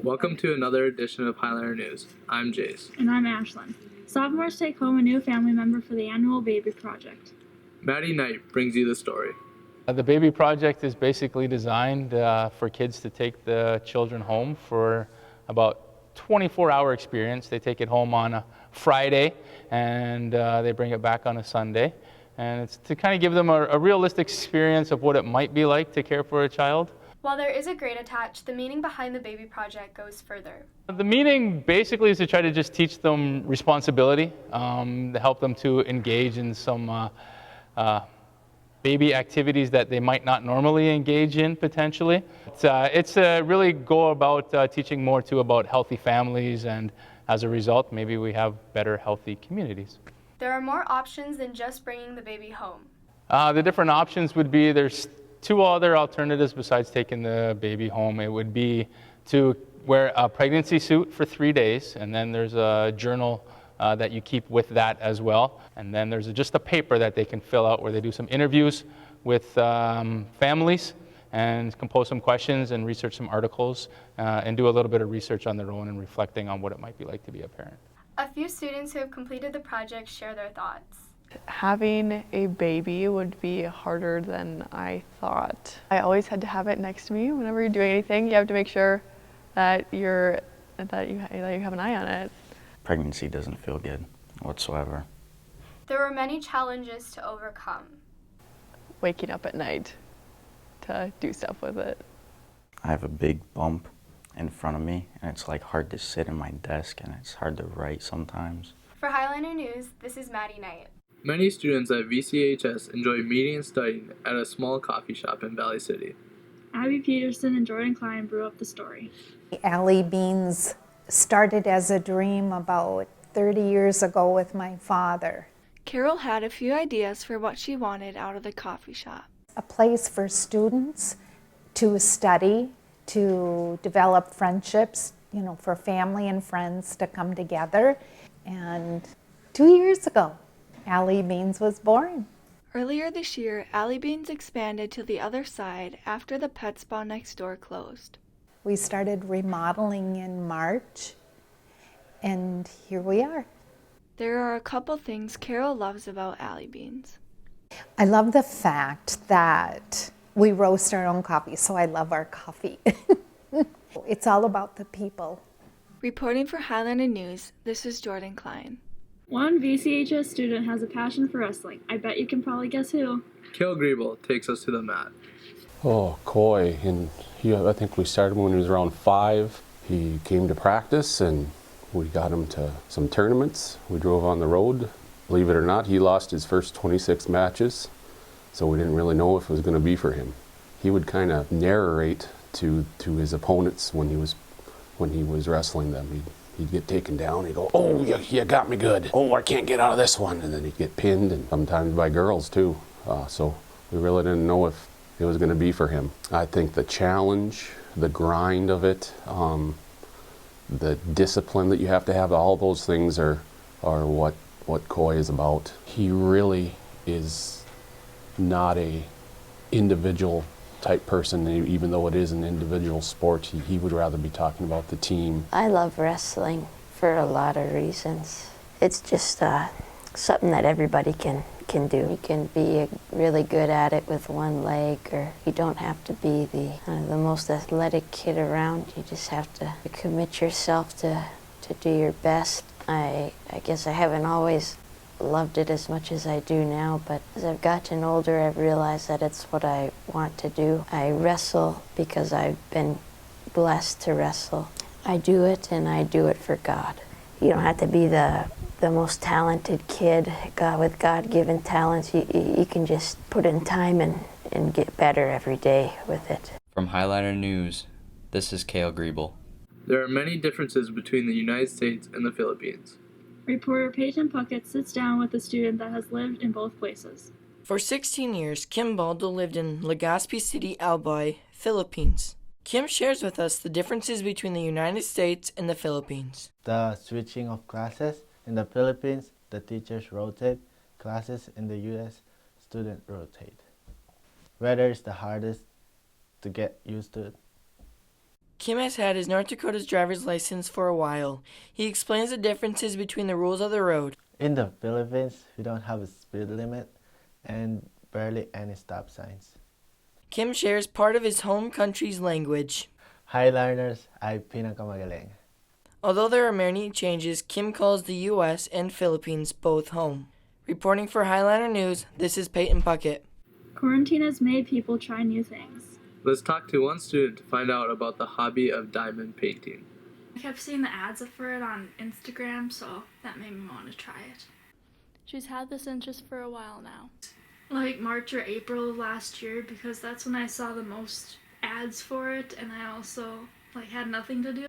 Welcome to another edition of Highlander News. I'm Jace. And I'm Ashlyn. Sophomores take home a new family member for the annual Baby Project. Maddie Knight brings you the story. The Baby Project is basically designed for kids to take the children home for about 24-hour experience. They take it home on a Friday and they bring it back on a Sunday. And it's to kind of give them a realistic experience of what it might be like to care for a child. While there is a grade attached, the meaning behind the Baby Project goes further. The meaning basically is to try to just teach them responsibility, to help them to engage in some baby activities that they might not normally engage in potentially. It's really go about teaching more too about healthy families, and as a result, maybe we have better healthy communities. There are more options than just bringing the baby home. The different options would be, there's two other alternatives besides taking the baby home. It would be to wear a pregnancy suit for 3 days, and then there's a journal that you keep with that as well. And then there's just a paper that they can fill out where they do some interviews with families and compose some questions and research some articles and do a little bit of research on their own and reflecting on what it might be like to be a parent. A few students who have completed the project share their thoughts. Having a baby would be harder than I thought. I always had to have it next to me whenever you're doing anything. You have to make sure that you have an eye on it. Pregnancy doesn't feel good whatsoever. There were many challenges to overcome. Waking up at night to do stuff with it. I have a big bump in front of me, and it's like hard to sit in my desk, and it's hard to write sometimes. For Highlander News, this is Maddie Knight. Many students at VCHS enjoy meeting and studying at a small coffee shop in Valley City. Abby Peterson and Jordan Klein brew up the story. Allie Beans started as a dream about 30 years ago with my father. Carol had a few ideas for what she wanted out of the coffee shop. A place for students to study, to develop friendships, for family and friends to come together. And 2 years ago, Allie Beans was born. Earlier this year, Allie Beans expanded to the other side after the pet spa next door closed. We started remodeling in March, and here we are. There are a couple things Carol loves about Allie Beans. I love the fact that we roast our own coffee, so I love our coffee. It's all about the people. Reporting for Highlander News, this is Jordan Klein. One VCHS student has a passion for wrestling. I bet you can probably guess who. Kale Griebel takes us to the mat. Oh, Coy, and I think we started when he was around 5. He came to practice and we got him to some tournaments. We drove on the road. Believe it or not, he lost his first 26 matches, so we didn't really know if it was going to be for him. He would kind of narrate to his opponents when he was wrestling them. He'd get taken down. He'd go, "Oh, you got me good. Oh, I can't get out of this one." And then he'd get pinned, and sometimes by girls too. So we really didn't know if it was going to be for him. I think the challenge, the grind of it, the discipline that you have to have, all those things are what Coy is about. He really is not a individual type person, even though it is an individual sport. He would rather be talking about the team. I love wrestling for a lot of reasons. It's just something that everybody can do. You can be really good at it with one leg, or you don't have to be the most athletic kid around. You just have to commit yourself to do your best. I guess I haven't always loved it as much as I do now, but as I've gotten older, I've realized that it's what I want to do. I wrestle because I've been blessed to wrestle. I do it, and I do it for God. You don't have to be the most talented kid with God-given talents. You can just put in time and get better every day with it. From Highlander News, this is Kale Griebel. There are many differences between the United States and the Philippines. Reporter Peyton Puckett sits down with a student that has lived in both places. For 16 years, Kim Baldo lived in Legazpi City, Albay, Philippines. Kim shares with us the differences between the United States and the Philippines. The switching of classes. In the Philippines, the teachers rotate. Classes in the U.S., students rotate. Weather is the hardest to get used to. Kim has had his North Dakota's driver's license for a while. He explains the differences between the rules of the road. In the Philippines, we don't have a speed limit and barely any stop signs. Kim shares part of his home country's language. Hi learners, ay pinakamagaling. Although there are many changes, Kim calls the U.S. and Philippines both home. Reporting for Highliner News, this is Peyton Puckett. Quarantine has made people try new things. Let's talk to one student to find out about the hobby of diamond painting. I kept seeing the ads for it on Instagram, so that made me want to try it. She's had this interest for a while now. Like March or April of last year, because that's when I saw the most ads for it, and I also had nothing to do.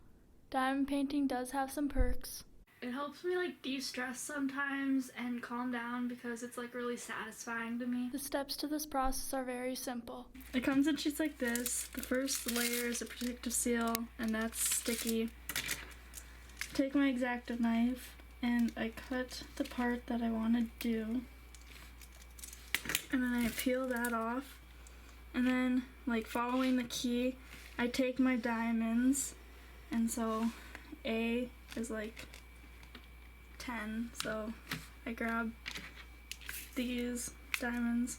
Diamond painting does have some perks. It helps me de-stress sometimes and calm down because it's really satisfying to me. The steps to this process are very simple. It comes in sheets like this. The first layer is a protective seal, and that's sticky. Take my X-Acto knife and I cut the part that I want to do. And then I peel that off. And then, following the key, I take my diamonds. And so A is 10, so I grab these diamonds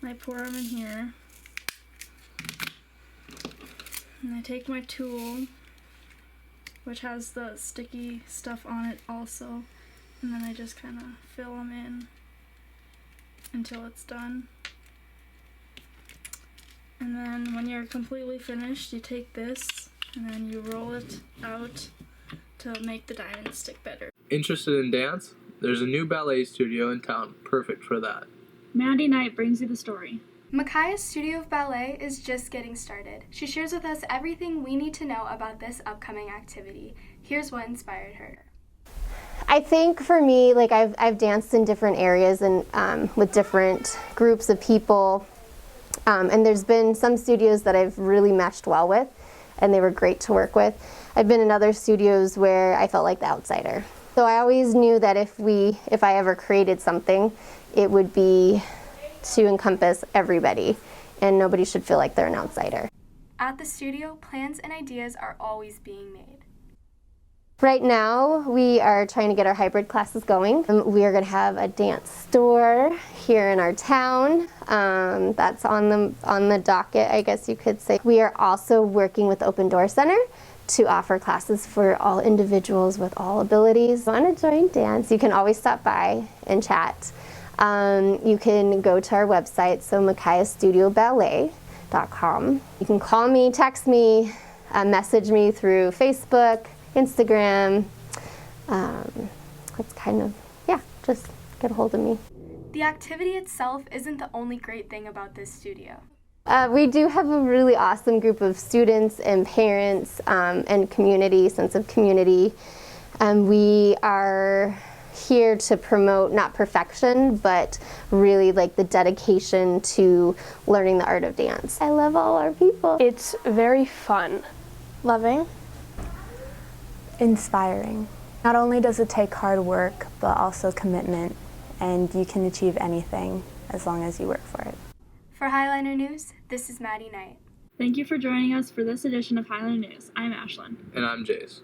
and I pour them in here, and I take my tool, which has the sticky stuff on it also, and then I just kind of fill them in until it's done. And then when you're completely finished, you take this and then you roll it out to make the diamonds stick better. Interested in dance? There's a new ballet studio in town, perfect for that. Maddie Knight brings you the story. Micaiah's Studio of Ballet is just getting started. She shares with us everything we need to know about this upcoming activity. Here's what inspired her. I think for me, I've danced in different areas and with different groups of people, and there's been some studios that I've really meshed well with, and they were great to work with. I've been in other studios where I felt like the outsider. So I always knew that if I ever created something, it would be to encompass everybody, and nobody should feel like they're an outsider. At the studio, plans and ideas are always being made. Right now, we are trying to get our hybrid classes going. We are going to have a dance store here in our town. That's on the docket, I guess you could say. We are also working with Open Door Center to offer classes for all individuals with all abilities. If you want to join dance, you can always stop by and chat. You can go to our website, so micaiahstudioballet.com. You can call me, text me, message me through Facebook, Instagram. That's just get a hold of me. The activity itself isn't the only great thing about this studio. We do have a really awesome group of students and parents and community, sense of community. We are here to promote not perfection, but really the dedication to learning the art of dance. I love all our people. It's very fun. Loving. Inspiring. Not only does it take hard work, but also commitment, and you can achieve anything as long as you work for it. For Highliner News, this is Maddie Knight. Thank you for joining us for this edition of Highliner News. I'm Ashlyn. And I'm Jace.